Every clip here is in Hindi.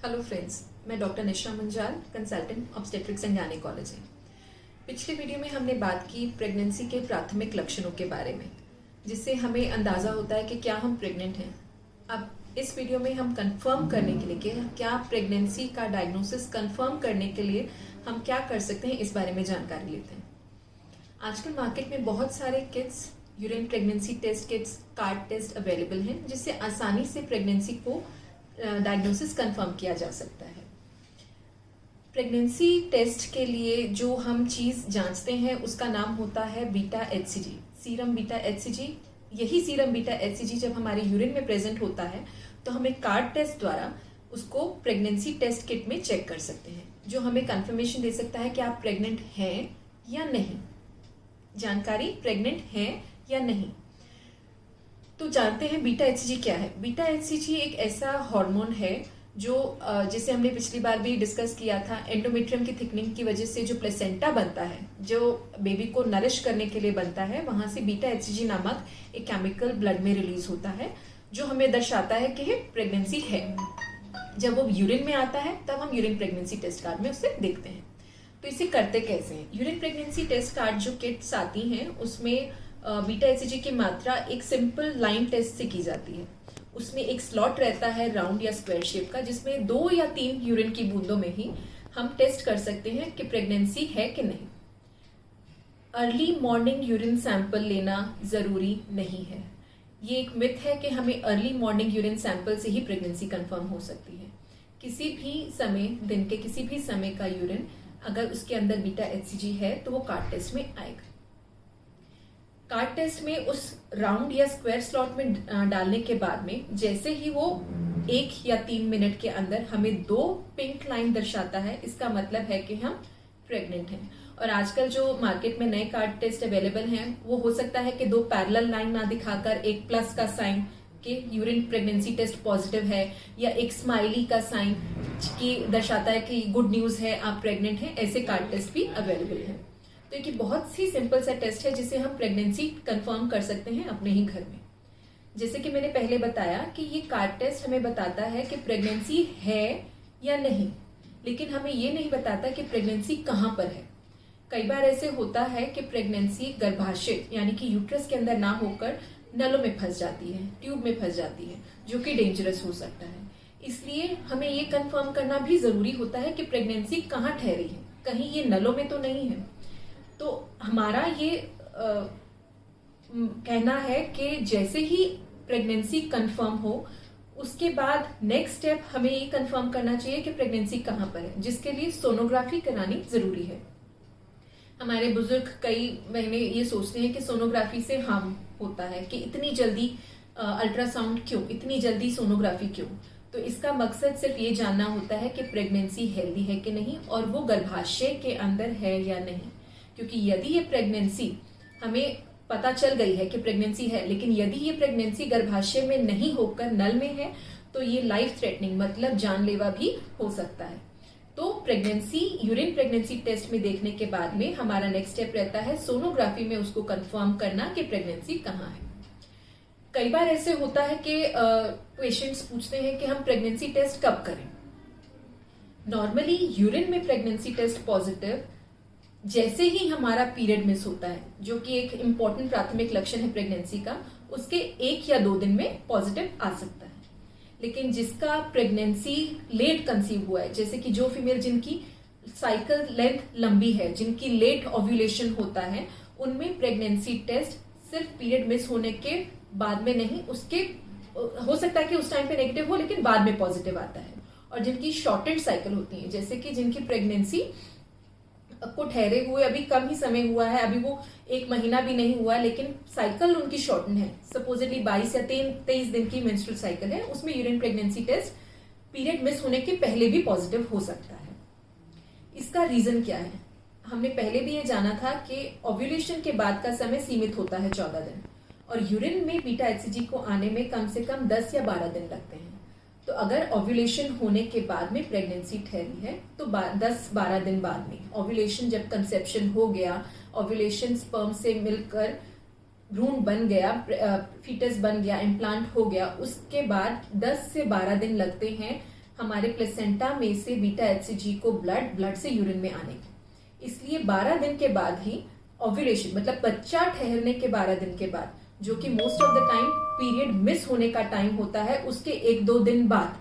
हेलो फ्रेंड्स, मैं doctor Nisha Manjal, consultant obstetrics and gynaecology. पिछले वीडियो में हमने बात की प्रेगनेंसी के प्राथमिक लक्षणों के बारे में, जिससे हमें अंदाज़ा होता है कि क्या हम प्रेग्नेंट हैं। अब इस वीडियो में हम कंफर्म करने के लिए कि क्या प्रेगनेंसी का डायग्नोसिस कंफर्म करने के लिए हम क्या कर सकते हैं, इस बारे में जानकारी लेते हैं। आजकल मार्केट में बहुत सारे kits, urine pregnancy test kits, card test available हैं, जिससे आसानी से प्रेगनेंसी को डायग्नोसिस कंफर्म किया जा सकता है। प्रेगनेंसी टेस्ट के लिए जो हम चीज़ जांचते हैं उसका नाम होता है beta HCG, serum beta HCG. यही सीरम बीटा एचसीजी जब हमारे यूरिन में प्रेजेंट होता है तो हम एक कार्ड टेस्ट द्वारा उसको प्रेगनेंसी टेस्ट किट में चेक कर सकते हैं, जो हमें कंफर्मेशन दे सकता है कि आप प्रेग्नेंट हैं या नहीं। जानकारी प्रेग्नेंट हैं या नहीं। तो जानते हैं बीटा एचसीजी क्या है। बीटा एचसीजी एक ऐसा हार्मोन है जो जिसे हमने पिछली बार भी डिस्कस किया था, एंडोमेट्रियम की थिकनिंग की वजह से जो प्लेसेंटा बनता है, जो बेबी को नरिश करने के लिए बनता है, वहां से बीटा एचसीजी नामक एक केमिकल ब्लड में रिलीज होता है, जो हमें दर्शाता है कि प्रेगनेंसी है। जब वो यूरिन में आता है तब हम यूरिन प्रेगनेंसी टेस्ट कार्ड में उसे देखते हैं। तो इसे करते कैसे हैं? यूरिन प्रेगनेंसी टेस्ट कार्ड जो किट्स आती हैं उसमें बीटा एचसीजी की मात्रा एक सिंपल लाइन टेस्ट से की जाती है। उसमें एक स्लॉट रहता है राउंड या स्क्वायर शेप का, जिसमें 2 या 3 यूरिन की बूंदों में ही हम टेस्ट कर सकते हैं कि प्रेगनेंसी है कि नहीं। अर्ली मॉर्निंग यूरिन सैंपल लेना जरूरी नहीं है। ये एक मिथ है कि हमें अर्ली मॉर्निंग यूरिन सैंपल से ही प्रेगनेंसी कंफर्म हो सकती है। किसी भी समय, दिन के किसी भी समय का यूरिन अगर उसके अंदर बीटा एचसीजी है तो वो कार्ड टेस्ट में आएगा। कार्ड टेस्ट में उस राउंड या स्क्वायर स्लॉट में डालने के बाद में जैसे ही वो 1 या 3 मिनट के अंदर हमें 2 पिंक लाइन दर्शाता है, इसका मतलब है कि हम प्रेग्नेंट हैं। और आजकल जो मार्केट में नए कार्ड टेस्ट अवेलेबल हैं, वो हो सकता है कि 2 पैरेलल लाइन ना दिखाकर एक प्लस का साइन कि यूरिन प्रेगनेंसी टेस्ट पॉजिटिव है, या एक स्माइली का साइन कि दर्शाता है कि गुड न्यूज है, आप प्रेग्नेंट हैं, ऐसे कार्ड टेस्ट भी अवेलेबल हैं। तो एक बहुत सी सिंपल सा टेस्ट है जिसे हम प्रेगनेंसी कंफर्म कर सकते हैं अपने ही घर में। जैसे कि मैंने पहले बताया कि ये कार्ड टेस्ट हमें बताता है कि प्रेगनेंसी है या नहीं, लेकिन हमें ये नहीं बताता कि प्रेगनेंसी कहाँ पर है। कई बार ऐसे होता है कि प्रेगनेंसी गर्भाशय यानी कि यूट्रस के अंदर ना होकर नलों में फंस जाती है, ट्यूब में फंस जाती है, जो कि डेंजरस हो सकता है। इसलिए हमें ये कंफर्म करना भी जरूरी होता है कि प्रेगनेंसी कहाँ ठहरी है, कहीं ये नलों में तो नहीं है। तो हमारा ये कहना है कि जैसे ही प्रेगनेंसी कंफर्म हो उसके बाद नेक्स्ट स्टेप हमें ये कंफर्म करना चाहिए कि प्रेगनेंसी कहाँ पर है, जिसके लिए सोनोग्राफी करानी जरूरी है। हमारे बुजुर्ग कई महीने ये सोचते हैं कि सोनोग्राफी से हार्म होता है, कि इतनी जल्दी अल्ट्रासाउंड क्यों, इतनी जल्दी सोनोग्राफी क्यों। तो इसका मकसद सिर्फ ये जानना होता है कि प्रेगनेंसी हेल्दी है कि नहीं और वो गर्भाशय के अंदर है या नहीं। क्योंकि यदि ये प्रेगनेंसी हमें पता चल गई है कि प्रेगनेंसी है, लेकिन यदि ये प्रेगनेंसी गर्भाशय में नहीं होकर नल में है तो ये लाइफ थ्रेटनिंग मतलब जानलेवा भी हो सकता है। तो प्रेगनेंसी यूरिन प्रेगनेंसी टेस्ट में देखने के बाद में हमारा नेक्स्ट स्टेप रहता है सोनोग्राफी में उसको कंफर्म करना कि प्रेगनेंसी कहाँ है। कई बार ऐसे होता है कि पेशेंट्स पूछते हैं कि हम प्रेगनेंसी टेस्ट कब करें। नॉर्मली यूरिन में प्रेगनेंसी टेस्ट पॉजिटिव जैसे ही हमारा पीरियड मिस होता है, जो कि एक इम्पॉर्टेंट प्राथमिक लक्षण है प्रेगनेंसी का, उसके 1 या 2 दिन में पॉजिटिव आ सकता है। लेकिन जिसका प्रेगनेंसी लेट कंसीव हुआ है, जैसे कि जो फीमेल जिनकी साइकिल लेंथ लंबी है, जिनकी लेट ओव्यूलेशन होता है, उनमें प्रेगनेंसी टेस्ट सिर्फ पीरियड मिस होने के बाद में नहीं, उसके हो सकता है कि उस टाइम पे नेगेटिव हो लेकिन बाद में पॉजिटिव आता है। और जिनकी शॉर्टेड साइकिल होती है, जैसे कि जिनकी प्रेगनेंसी को ठहरे हुए अभी कम ही समय हुआ है, अभी वो 1 महीना भी नहीं हुआ है, लेकिन साइकिल उनकी शॉर्टन है, सपोजिटली 22 या 23 दिन की मेंस्ट्रुअल साइकिल है, उसमें urine pregnancy test period miss होने के पहले भी पॉजिटिव हो सकता है। इसका रीजन क्या है? हमने पहले भी ये जाना था कि ओव्यूलेशन के बाद का समय सीमित होता है 14 दिन, और यूरिन में बीटा एचसीजी को आने में कम से कम 10 या 12 दिन लगते हैं। तो अगर ओव्यूलेशन होने के बाद में प्रेगनेंसी ठहरी है तो 10-12 दिन बाद में, ओव्यूलेशन जब कंसेप्शन हो गया, ओव्यूलेशन स्पर्म से मिलकर भ्रूण बन गया, फीटस बन गया, इम्प्लांट हो गया, उसके बाद 10 से 12 दिन लगते हैं हमारे प्लेसेंटा में से बीटा एचसीजी को ब्लड से यूरिन में आने की। इसलिए 12 दिन के बाद ही ओव्यूलेशन, मतलब बच्चा ठहरने के 12 दिन के बाद, जो कि most of the time period miss होने का टाइम होता है, उसके 1-2 दिन बाद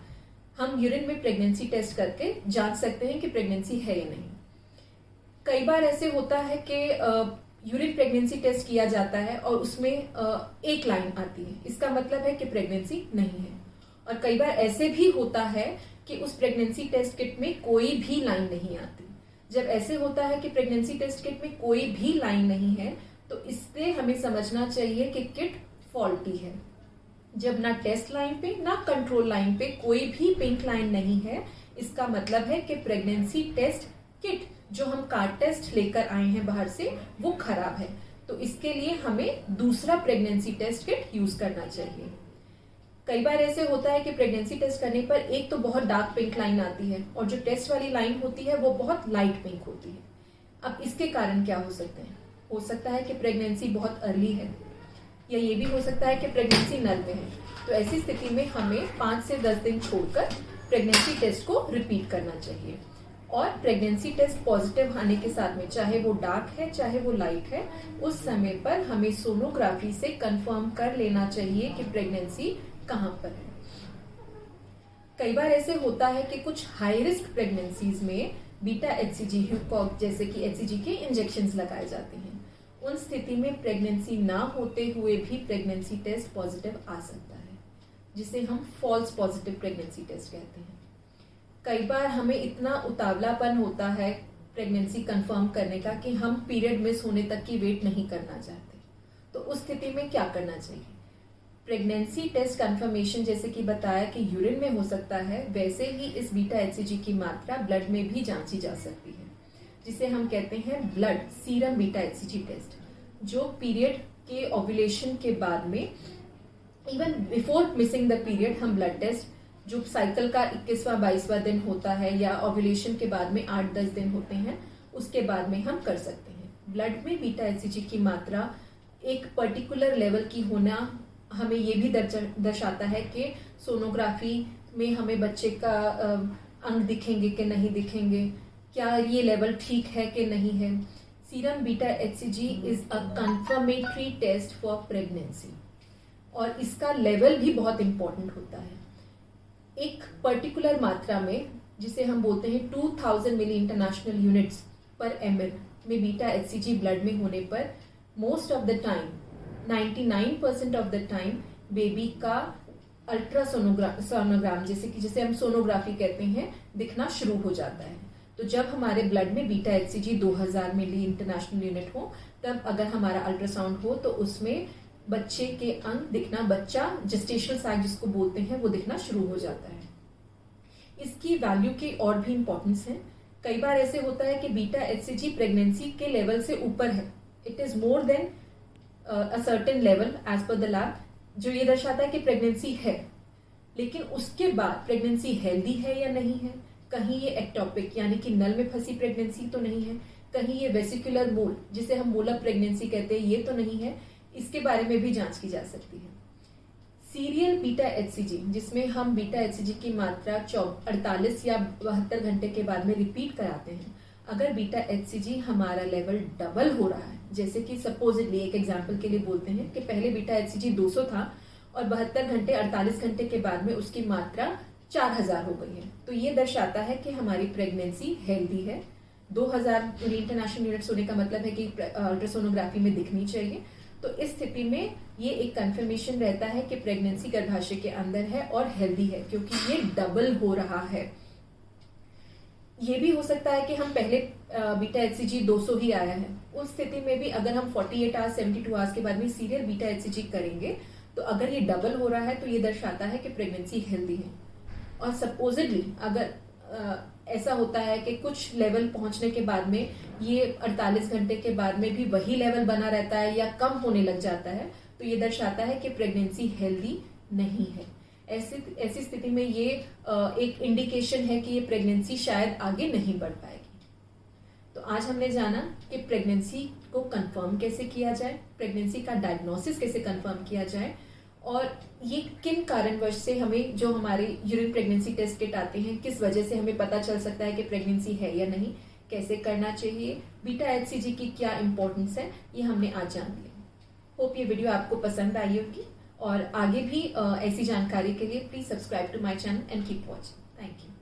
हम यूरिन में प्रेगनेंसी टेस्ट करके जांच सकते हैं कि प्रेगनेंसी है या नहीं। कई बार ऐसे होता है कि यूरिन प्रेगनेंसी टेस्ट किया जाता है और उसमें एक लाइन आती है, इसका मतलब है कि प्रेगनेंसी नहीं है। और कई बार ऐसे भी होता है कि उस प्रेगनेंसी टेस्ट किट में कोई भी लाइन नहीं आती। जब ऐसे होता है कि प्रेगनेंसी टेस्ट किट में कोई भी लाइन नहीं है, तो इससे हमें समझना चाहिए कि किट फॉल्टी है। जब ना टेस्ट लाइन पे ना कंट्रोल लाइन पे कोई भी पिंक लाइन नहीं है, इसका मतलब है कि प्रेगनेंसी टेस्ट किट जो हम कार्ड टेस्ट लेकर आए हैं बाहर से, वो खराब है। तो इसके लिए हमें दूसरा प्रेगनेंसी टेस्ट किट यूज करना चाहिए। कई बार ऐसे होता है कि प्रेगनेंसी टेस्ट करने पर एक तो बहुत डार्क पिंक लाइन आती है और जो टेस्ट वाली लाइन होती है वो बहुत लाइट पिंक होती है। अब इसके कारण क्या हो सकते हैं? हो सकता है कि प्रेगनेंसी बहुत अर्ली है, या ये भी हो सकता है कि प्रेगनेंसी नल में है। तो ऐसी स्थिति में हमें 5 से 10 दिन छोड़कर प्रेगनेंसी टेस्ट को रिपीट करना चाहिए। और प्रेगनेंसी टेस्ट पॉजिटिव आने के साथ में, चाहे वो डार्क है चाहे वो लाइट है, उस समय पर हमें सोनोग्राफी से कंफर्म कर लेना चाहिए कि प्रेगनेंसी कहां पर है। कई बार ऐसे होता है कि कुछ हाई रिस्क प्रेगनेंसीज में बीटा एचसीजी, ह्यूकॉक जैसे कि एचसीजी के इंजेक्शंस लगाए जाते हैं। उन स्थिति में प्रेगनेंसी ना होते हुए भी प्रेगनेंसी टेस्ट पॉजिटिव आ सकता है, जिसे हम फॉल्स पॉजिटिव प्रेगनेंसी टेस्ट कहते हैं। कई बार हमें इतना उतावलापन होता है प्रेगनेंसी कंफर्म करने का कि हम पीरियड मिस होने तक की वेट नहीं करना चाहते। तो उस स्थिति में क्या करना चाहिए? प्रेगनेंसी टेस्ट कंफर्मेशन जैसे कि बताया कि यूरिन में हो सकता है, वैसे ही इस बीटा एचसीजी की मात्रा ब्लड में भी जांची जा सकती है, जिसे हम कहते हैं blood serum beta HCG test, जो पीरियड के ओव्यूलेशन के बाद में, even before missing the period, हम ब्लड टेस्ट जो साइकिल का 21वां 22वां दिन होता है या ओव्यूलेशन के बाद में 8-10 दिन होते हैं, उसके बाद में हम कर सकते हैं। ब्लड में बीटा एचसीजी की मात्रा एक पर्टिकुलर लेवल की होना हमें ये भी दर्शाता है कि सोनोग्राफी में हमें बच्चे का अंग दिखेंगे कि नहीं दिखेंगे, क्या ये लेवल ठीक है कि नहीं है। Serum beta HCG is a confirmatory test for pregnancy, और इसका लेवल भी बहुत इंपॉर्टेंट होता है। एक पर्टिकुलर मात्रा में, जिसे हम बोलते हैं 2000 मिली इंटरनेशनल यूनिट्स पर ml में बीटा एचसीजी ब्लड में होने पर most of the time, 99% of the time baby का अल्ट्रासोनोग्राम जिसे हम सोनोग्राफी कहते हैं, दिखना शुरू हो जाता है। तो जब हमारे ब्लड में बीटा एचसीजी 2000 मिली इंटरनेशनल यूनिट हो, तब अगर हमारा अल्ट्रासाउंड हो तो उसमें बच्चे के अंग दिखना, बच्चा जेस्टेशनल साइज जिसको बोलते हैं, वो दिखना शुरू हो जाता है। इसकी वैल्यू की और भी इंपॉर्टेंस है। कई बार ऐसे होता है कि बीटा एचसीजी प्रेगनेंसी के लेवल से ऊपर है, it is more than a certain level as per the lab, जो ये दर्शाता है कि प्रेगनेंसी है। लेकिन उसके बाद प्रेगनेंसी हेल्दी है या नहीं है, कहीं ये एक्टोपिक यानी कि नल में फंसी प्रेगनेंसी तो नहीं है, कहीं ये वेसिकुलर मोल जिसे हम मोलर प्रेगनेंसी कहते हैं, ये तो नहीं है, इसके बारे में भी जांच की जा सकती है। सीरियल बीटा एचसीजी, जिसमें हम बीटा एचसीजी की मात्रा 48 या 72 घंटे के बाद में रिपीट कराते हैं। अगर बीटा एचसीजी हमारा लेवल डबल हो रहा है, जैसे कि सपोजिटली एक एग्जांपल के लिए बोलते हैं कि पहले बीटा एचसीजी 200 था और 72 घंटे 48 घंटे के बाद में उसकी मात्रा 4000 हो गई है, तो ये दर्शाता है कि हमारी प्रेगनेंसी हेल्दी है। 2000 इंटरनेशनल यूनिट्स होने का मतलब है कि अल्ट्रासोनोग्राफी में दिखनी चाहिए। तो इस स्थिति में ये एक कंफर्मेशन रहता है कि प्रेगनेंसी गर्भाशय के अंदर है और हेल्दी है, क्योंकि ये डबल हो रहा है। ये भी हो सकता है कि हम पहले बीटा एचसीजी 200 ही आया है, उस स्थिति में भी अगर हम 48 आवर्स 72 आवर्स के बाद में सीरियल बीटा एचसीजी करेंगे, तो अगर ये डबल हो रहा है तो ये दर्शाता है कि प्रेगनेंसी हेल्दी है। और सपोजिटली अगर ऐसा होता है कि कुछ लेवल पहुंचने के बाद में ये 48 घंटे के बाद में भी वही लेवल बना रहता है या कम होने लग जाता है, तो ये दर्शाता है कि प्रेगनेंसी हेल्दी नहीं है। ऐसी स्थिति में ये एक इंडिकेशन है कि ये प्रेगनेंसी शायद आगे नहीं बढ़ पाएगी। तो आज हमने जाना कि प्रेगनेंसी को कंफर्म कैसे किया जाए, प्रेगनेंसी का डायग्नोसिस कैसे कंफर्म किया जाए, और ये किन कारणवश से हमें जो हमारे यूरिन प्रेगनेंसी टेस्ट किट आते हैं किस वजह से हमें पता चल सकता है कि प्रेगनेंसी है या नहीं, कैसे करना चाहिए, बीटा HCG की क्या इंपॉर्टेंस है, ये हमने आज जान लिया। होप ये वीडियो आपको पसंद आई होगी और आगे भी ऐसी जानकारी के लिए please subscribe to my channel and keep watching. Thank you.